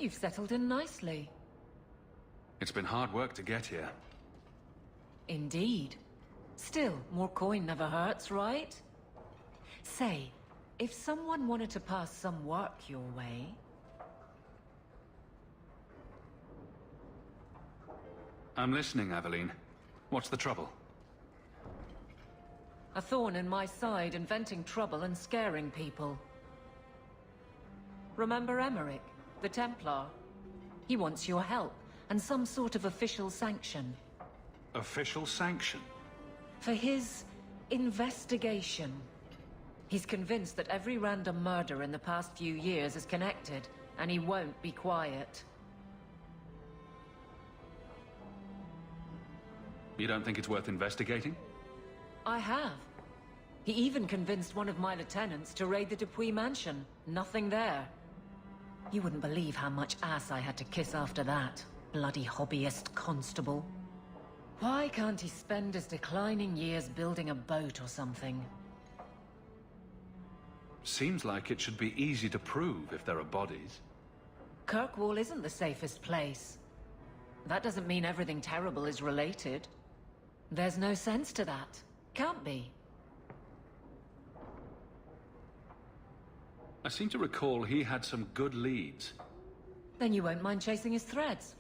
You've settled in nicely. It's been hard work to get here. Indeed. Still, more coin never hurts, right? Say, if someone wanted to pass some work your way... I'm listening, Aveline. What's the trouble? A thorn in my side, inventing trouble and scaring people. Remember Emmerich, the Templar? He wants your help, and some sort of official sanction. Official sanction? For his investigation. He's convinced that every random murder in the past few years is connected, and he won't be quiet. You don't think it's worth investigating? I have. He even convinced one of my lieutenants to raid the Dupuis mansion. Nothing there. You wouldn't believe how much ass I had to kiss after that. Bloody hobbyist constable. Why can't he spend his declining years building a boat or something? Seems like it should be easy to prove if there are bodies. Kirkwall isn't the safest place. That doesn't mean everything terrible is related. There's no sense to that. Can't be. I seem to recall he had some good leads. Then you won't mind chasing his threads.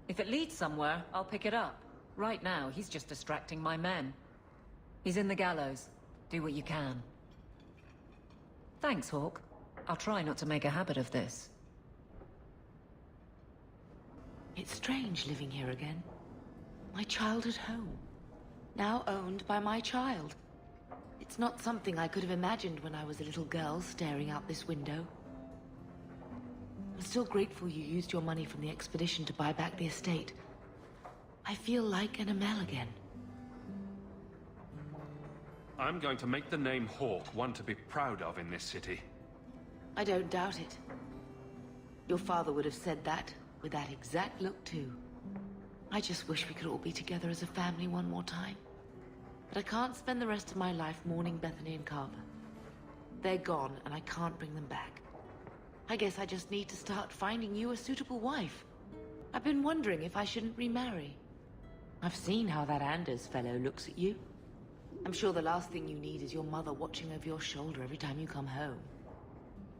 If it leads somewhere, I'll pick it up. Right now, he's just distracting my men. He's in the gallows. Do what you can. Thanks, Hawk. I'll try not to make a habit of this. It's strange living here again. My childhood home. Now owned by my child. It's not something I could have imagined when I was a little girl staring out this window. I'm still grateful you used your money from the expedition to buy back the estate. I feel like an Amel again. I'm going to make the name Hawk one to be proud of in this city. I don't doubt it. Your father would have said that, with that exact look too. I just wish we could all be together as a family one more time. But I can't spend the rest of my life mourning Bethany and Carver. They're gone, and I can't bring them back. I guess I just need to start finding you a suitable wife. I've been wondering if I shouldn't remarry. I've seen how that Anders fellow looks at you. I'm sure the last thing you need is your mother watching over your shoulder every time you come home.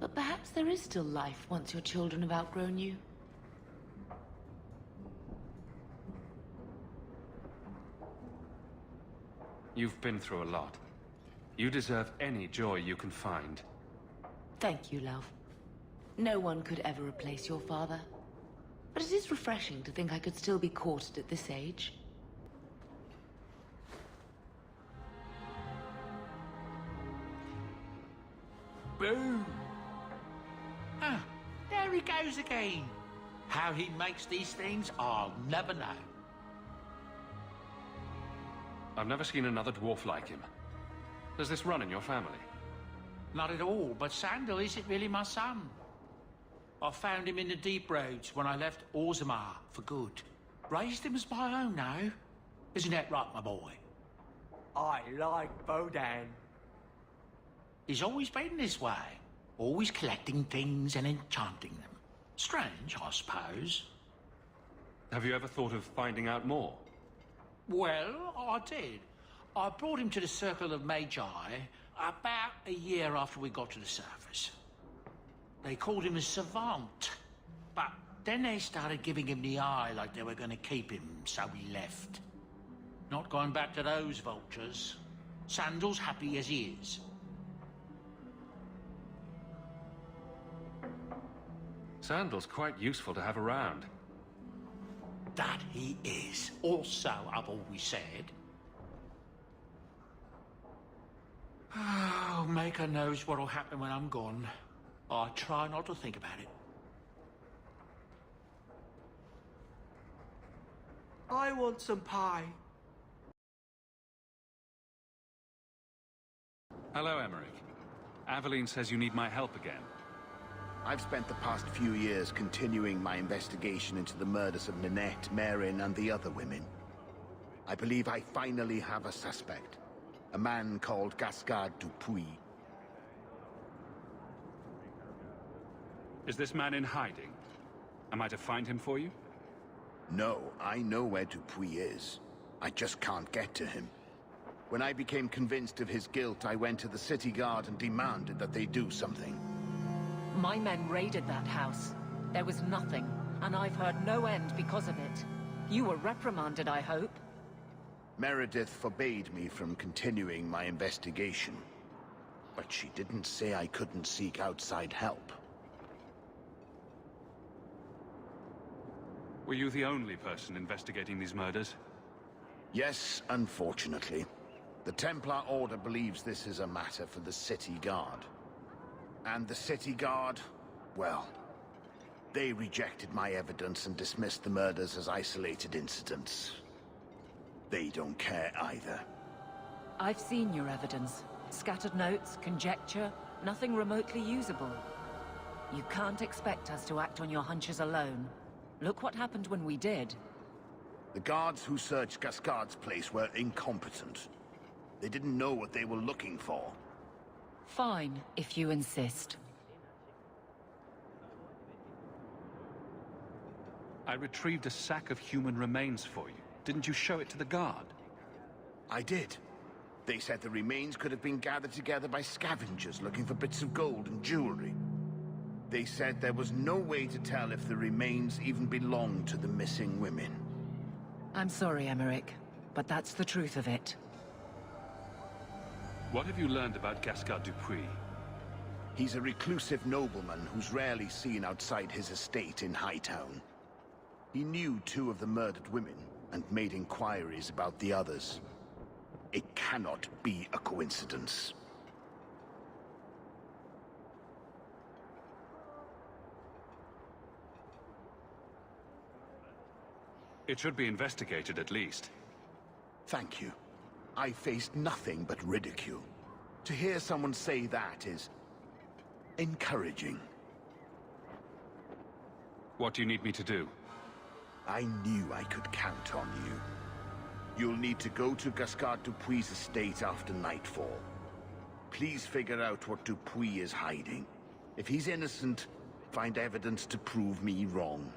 But perhaps there is still life once your children have outgrown you. You've been through a lot. You deserve any joy you can find. Thank you, love. No one could ever replace your father. But it is refreshing to think I could still be courted at this age. Boom! Ah, there he goes again. How he makes these things, I'll never know. I've never seen another dwarf like him. Does this run in your family? Not at all, but Sandal isn't really my son. I found him in the deep roads when I left Orzammar for good. Raised him as my own now. Isn't that right, my boy? I like Bodan. He's always been this way. Always collecting things and enchanting them. Strange, I suppose. Have you ever thought of finding out more? Well, I did. I brought him to the Circle of Magi about a year after we got to the surface. They called him a savant, but then they started giving him the eye like they were going to keep him, so he left. Not going back to those vultures. Sandal's happy as he is. Sandal's quite useful to have around. That he is. Also, I've always said. Oh, Maker knows what'll happen when I'm gone. I try not to think about it. I want some pie. Hello, Emmerich. Aveline says you need my help again. I've spent the past few years continuing my investigation into the murders of Ninette, Marin, and the other women. I believe I finally have a suspect. A man called Gascard Dupuis. Is this man in hiding? Am I to find him for you? No, I know where Dupuy is. I just can't get to him. When I became convinced of his guilt, I went to the city guard and demanded that they do something. My men raided that house. There was nothing, and I've heard no end because of it. You were reprimanded, I hope. Meredith forbade me from continuing my investigation. But she didn't say I couldn't seek outside help. Were you the only person investigating these murders? Yes, unfortunately. The Templar Order believes this is a matter for the City Guard. And the City Guard, well, they rejected my evidence and dismissed the murders as isolated incidents. They don't care either. I've seen your evidence. Scattered notes, conjecture, nothing remotely usable. You can't expect us to act on your hunches alone. Look what happened when we did. The guards who searched Gascard's place were incompetent. They didn't know what they were looking for. Fine, if you insist. I retrieved a sack of human remains for you. Didn't you show it to the guard? I did. They said the remains could have been gathered together by scavengers looking for bits of gold and jewelry. They said there was no way to tell if the remains even belonged to the missing women. I'm sorry, Emmerich, but that's the truth of it. What have you learned about Gascard Dupuy? He's a reclusive nobleman who's rarely seen outside his estate in Hightown. He knew 2 of the murdered women and made inquiries about the others. It cannot be a coincidence. It should be investigated at least. Thank you. I faced nothing but ridicule. To hear someone say that is encouraging. What do you need me to do? I knew I could count on you. You'll need to go to Gascard Dupuy's estate after nightfall. Please figure out what Dupuy is hiding. If he's innocent, find evidence to prove me wrong.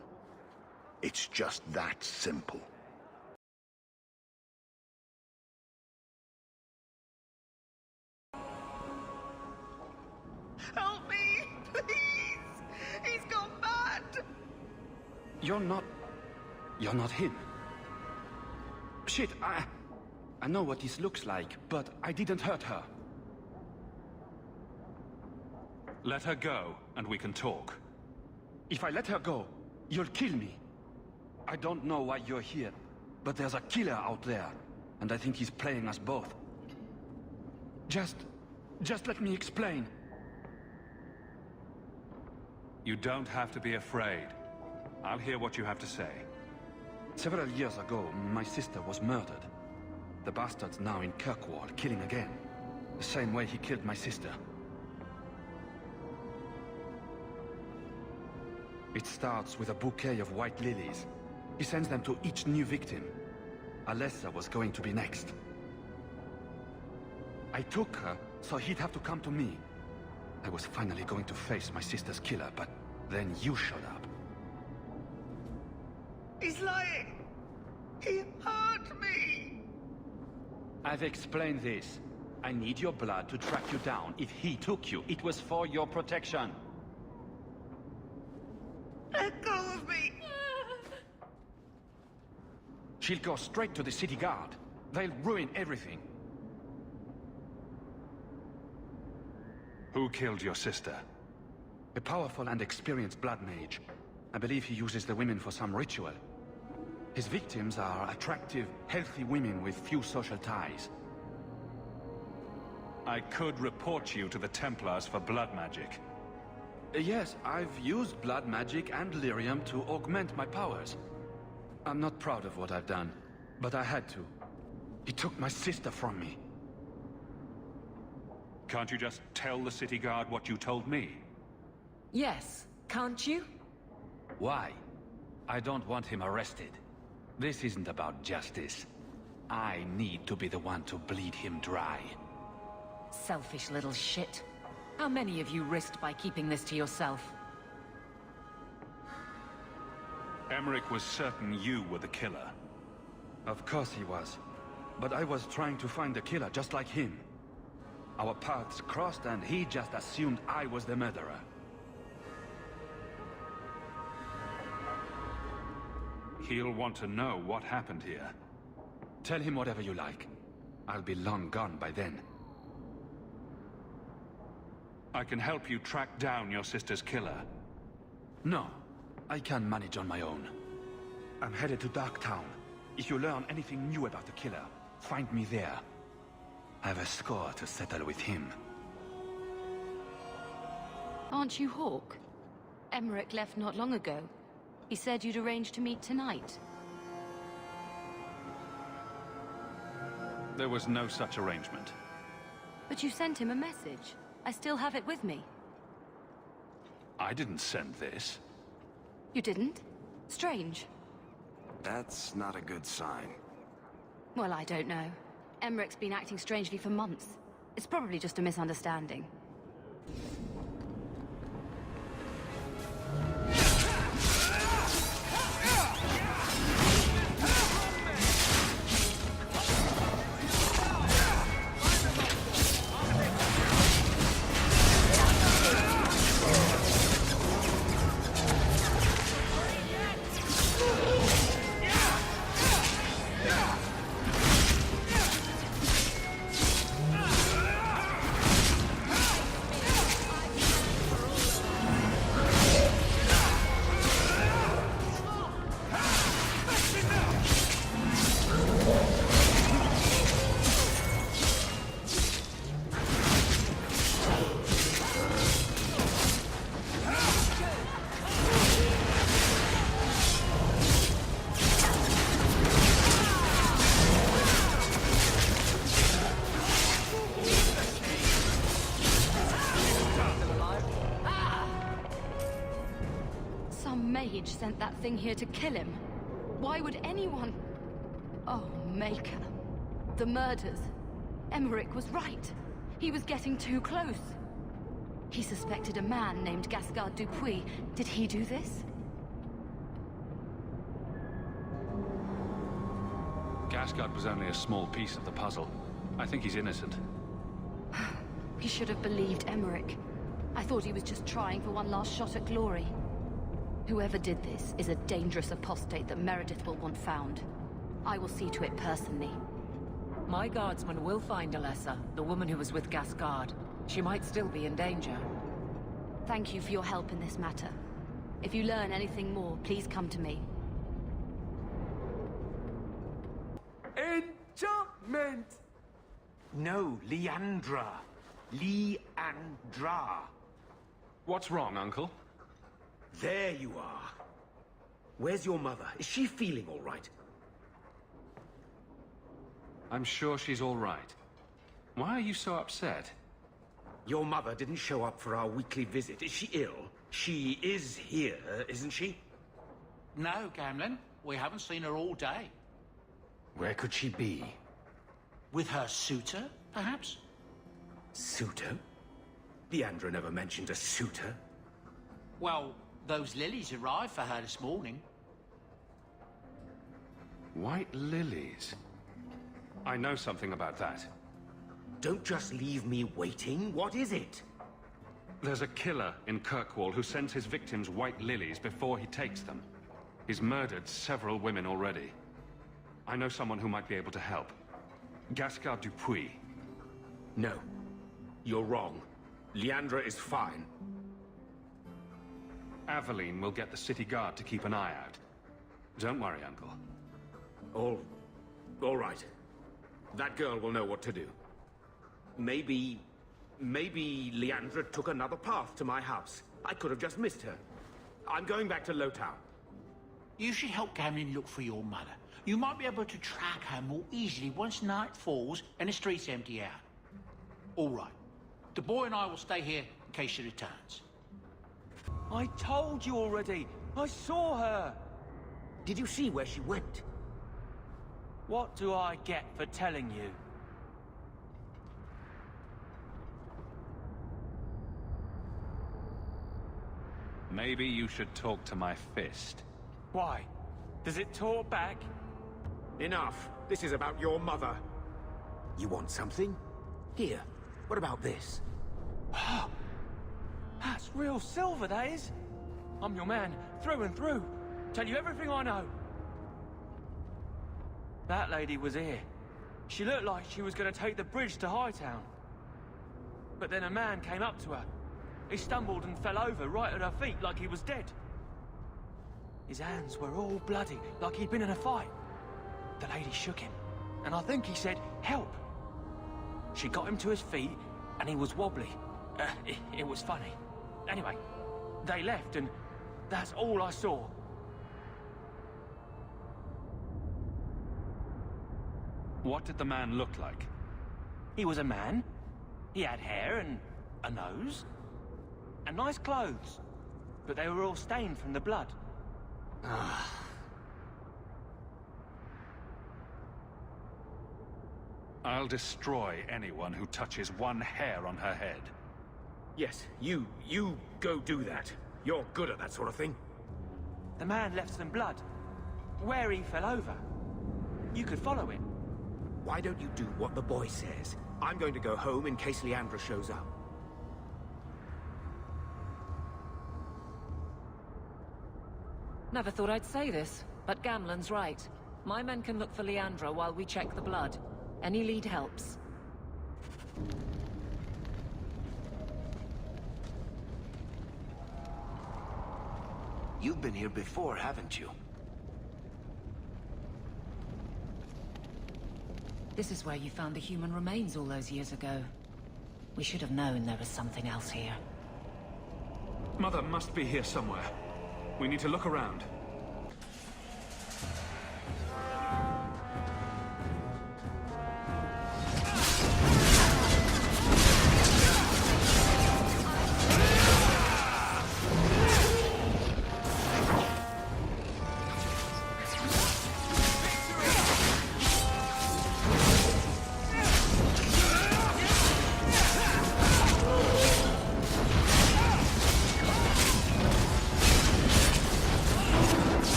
It's just that simple. Help me, please! He's gone mad! You're not him. Shit, I know what this looks like, but I didn't hurt her. Let her go, and we can talk. If I let her go, you'll kill me. I don't know why you're here, but there's a killer out there, and I think he's playing us both. Just let me explain. You don't have to be afraid. I'll hear what you have to say. Several years ago, my sister was murdered. The bastard's now in Kirkwall, killing again. The same way he killed my sister. It starts with a bouquet of white lilies. He sends them to each new victim. Alessa was going to be next. I took her, so he'd have to come to me. I was finally going to face my sister's killer, but then you showed up. He's lying! He hurt me! I've explained this. I need your blood to track you down. If he took you, it was for your protection. Let go of me! She'll go straight to the city guard. They'll ruin everything. Who killed your sister? A powerful and experienced blood mage. I believe he uses the women for some ritual. His victims are attractive, healthy women with few social ties. I could report you to the Templars for blood magic. Yes, I've used blood magic and lyrium to augment my powers. I'm not proud of what I've done, but I had to. He took my sister from me. Can't you just tell the city guard what you told me? Yes, can't you? Why? I don't want him arrested. This isn't about justice. I need to be the one to bleed him dry. Selfish little shit. How many of you risked by keeping this to yourself? Emmerich was certain you were the killer. Of course he was. But I was trying to find the killer just like him. Our paths crossed and he just assumed I was the murderer. He'll want to know what happened here. Tell him whatever you like. I'll be long gone by then. I can help you track down your sister's killer. No, I can manage on my own. I'm headed to Darktown. If you learn anything new about the killer, find me there. I have a score to settle with him. Aren't you Hawk? Emmerich left not long ago. He said you'd arranged to meet tonight. There was no such arrangement. But you sent him a message. I still have it with me. I didn't send this. You didn't? Strange. That's not a good sign. Well, I don't know. Emmerich's been acting strangely for months. It's probably just a misunderstanding. Mage sent that thing here to kill him. Why would anyone... Oh, Maker. The murders. Emmerich was right. He was getting too close. He suspected a man named Gascard Dupuis. Did he do this? Gascard was only a small piece of the puzzle. I think he's innocent. He should have believed Emmerich. I thought he was just trying for one last shot at glory. Whoever did this is a dangerous apostate that Meredith will want found. I will see to it personally. My guardsman will find Alessa, the woman who was with Gascard. She might still be in danger. Thank you for your help in this matter. If you learn anything more, please come to me. Enchantment! No, Leandra. Leandra. What's wrong, Uncle? There you are. Where's your mother? Is she feeling all right? I'm sure she's all right. Why are you so upset? Your mother didn't show up for our weekly visit. Is she ill? She is here, isn't she? No, Gamlin. We haven't seen her all day. Where could she be? With her suitor, perhaps? Suitor? Leandra never mentioned a suitor. Well, those lilies arrived for her this morning. White lilies? I know something about that. Don't just leave me waiting. What is it? There's a killer in Kirkwall who sends his victims white lilies before he takes them. He's murdered several women already. I know someone who might be able to help. Gascard Dupuis. No. You're wrong. Leandra is fine. Aveline will get the city guard to keep an eye out. Don't worry, Uncle. All right. That girl will know what to do. Maybe Leandra took another path to my house. I could have just missed her. I'm going back to Lowtown. You should help Gamlin look for your mother. You might be able to track her more easily once night falls and the streets empty out. All right. The boy and I will stay here in case she returns. I told you already. I saw her. Did you see where she went? What do I get for telling you? Maybe you should talk to my fist. Why? Does it talk back? Enough. This is about your mother. You want something? Here. What about this? That's real silver, that is. I'm your man, through and through. Tell you everything I know. That lady was here. She looked like she was going to take the bridge to Hightown. But then a man came up to her. He stumbled and fell over right at her feet like he was dead. His hands were all bloody, like he'd been in a fight. The lady shook him, and I think he said, "Help." She got him to his feet, and he was wobbly. It was funny. Anyway, they left, and that's all I saw. What did the man look like? He was a man. He had hair and a nose. And nice clothes. But they were all stained from the blood. I'll destroy anyone who touches one hair on her head. Yes, you go do that. You're good at that sort of thing. The man left some blood. Where he fell over. You could follow it. Why don't you do what the boy says? I'm going to go home in case Leandra shows up. Never thought I'd say this, but Gamlen's right. My men can look for Leandra while we check the blood. Any lead helps. You've been here before, haven't you? This is where you found the human remains all those years ago. We should have known there was something else here. Mother must be here somewhere. We need to look around.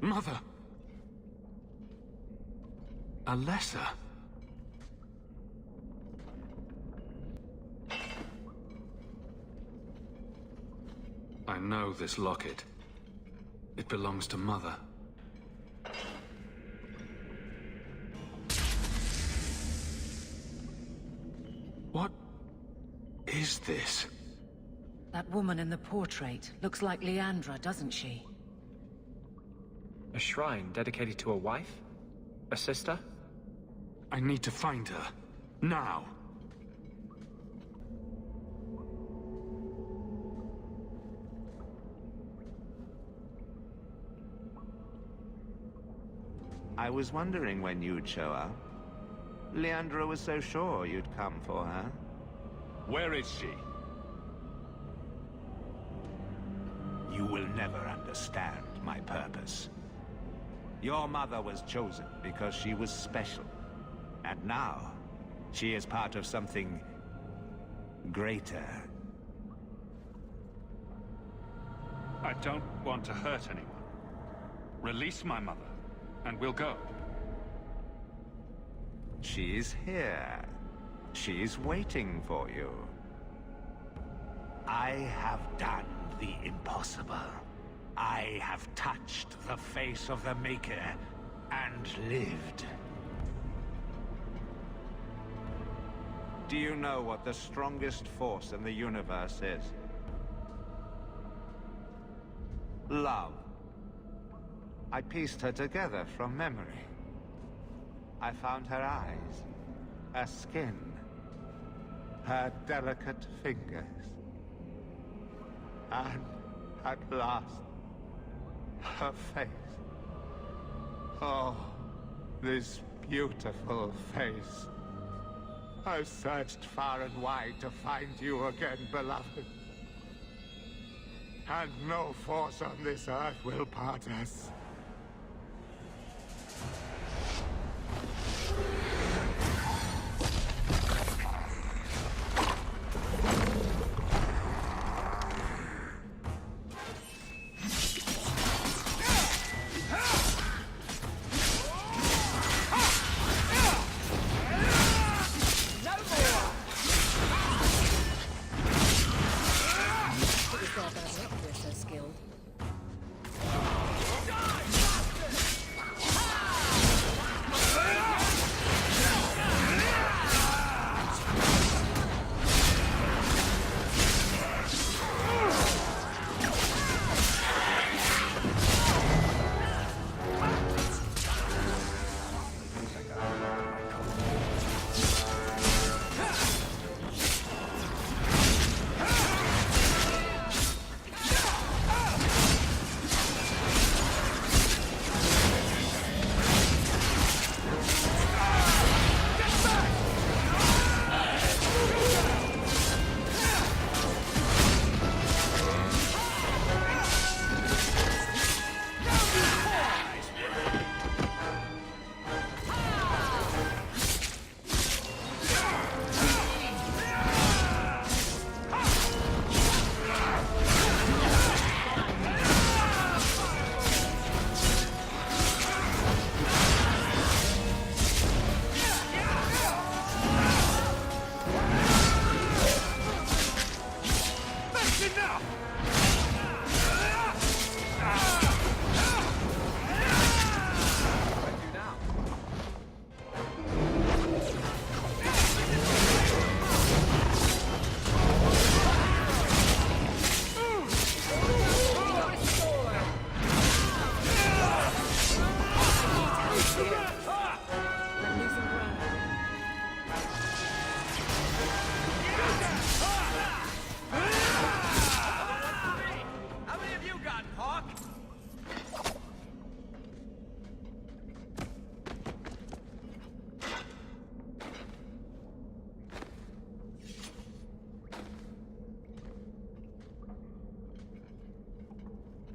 Mother! Alessa! I know this locket. It belongs to Mother. What is this? That woman in the portrait looks like Leandra, doesn't she? A shrine dedicated to a wife? A sister? I need to find her. Now! I was wondering when you'd show up. Leandra was so sure you'd come for her. Where is she? You will never understand my purpose. Your mother was chosen because she was special. And now, she is part of something greater. I don't want to hurt anyone. Release my mother, and we'll go. She's here. She's waiting for you. I have done the impossible. I have touched the face of the Maker and lived. Do you know what the strongest force in the universe is? Love. I pieced her together from memory. I found her eyes, her skin, her delicate fingers. And at last, her face. Oh, this beautiful face. I've searched far and wide to find you again, beloved. And no force on this earth will part us.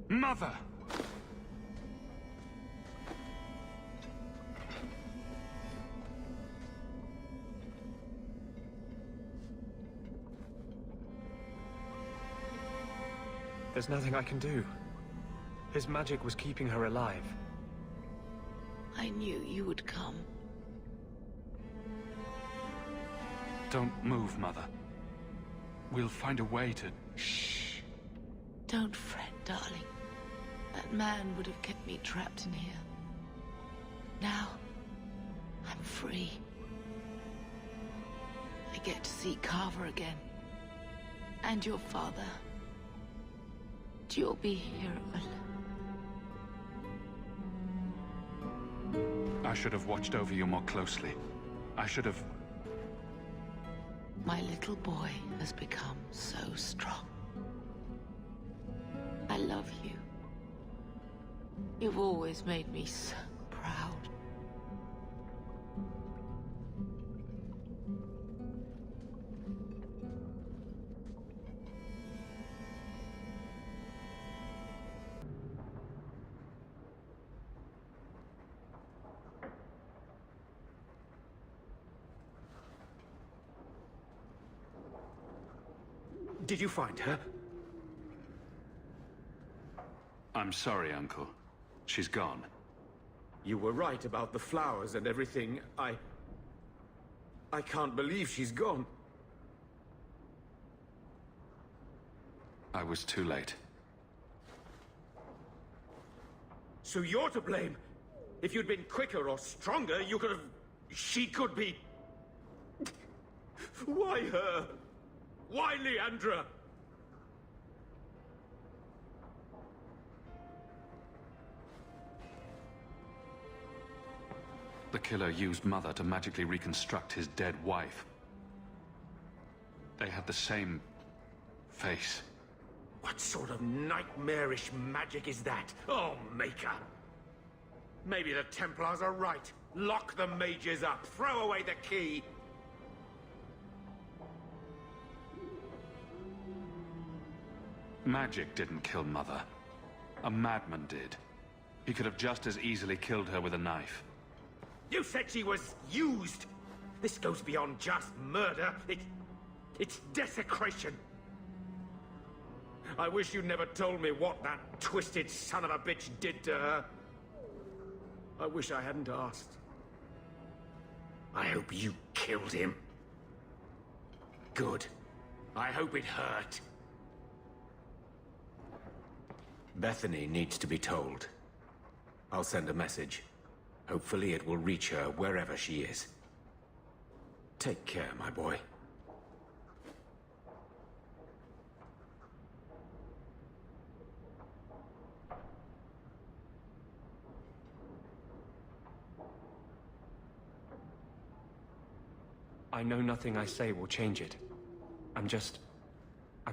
Mother! There's nothing I can do. His magic was keeping her alive. I knew you would come. Don't move, Mother. We'll find a way to... Shh. Don't fret, darling. That man would have kept me trapped in here. Now, I'm free. I get to see Carver again. And your father. You'll be here alone. I should have watched over you more closely. I should have... My little boy has become so strong. I love you. You've always made me so proud. Did you find her? I'm sorry, Uncle. She's gone. You were right about the flowers and everything. I can't believe she's gone. I was too late. So you're to blame. If you'd been quicker or stronger, you could have... She could be... Why her? Why Leandra? The killer used Mother to magically reconstruct his dead wife. They had the same... face. What sort of nightmarish magic is that? Oh, Maker! Maybe the Templars are right. Lock the mages up. Throw away the key. Magic didn't kill Mother. A madman did. He could have just as easily killed her with a knife. You said she was used. This goes beyond just murder. It's desecration. I wish you'd never told me what that twisted son of a bitch did to her. I wish I hadn't asked. I hope you killed him. Good. I hope it hurt. Bethany needs to be told. I'll send a message. Hopefully it will reach her wherever she is. Take care, my boy. I know nothing I say will change it. I'm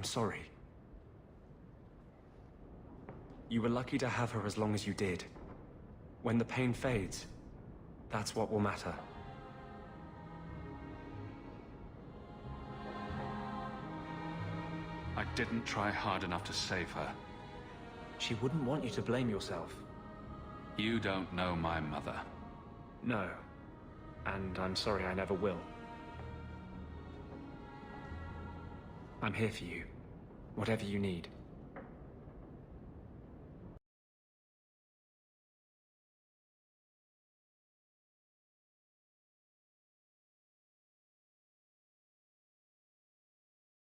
sorry. You were lucky to have her as long as you did. When the pain fades, that's what will matter. I didn't try hard enough to save her. She wouldn't want you to blame yourself. You don't know my mother. No. And I'm sorry I never will. I'm here for you. Whatever you need.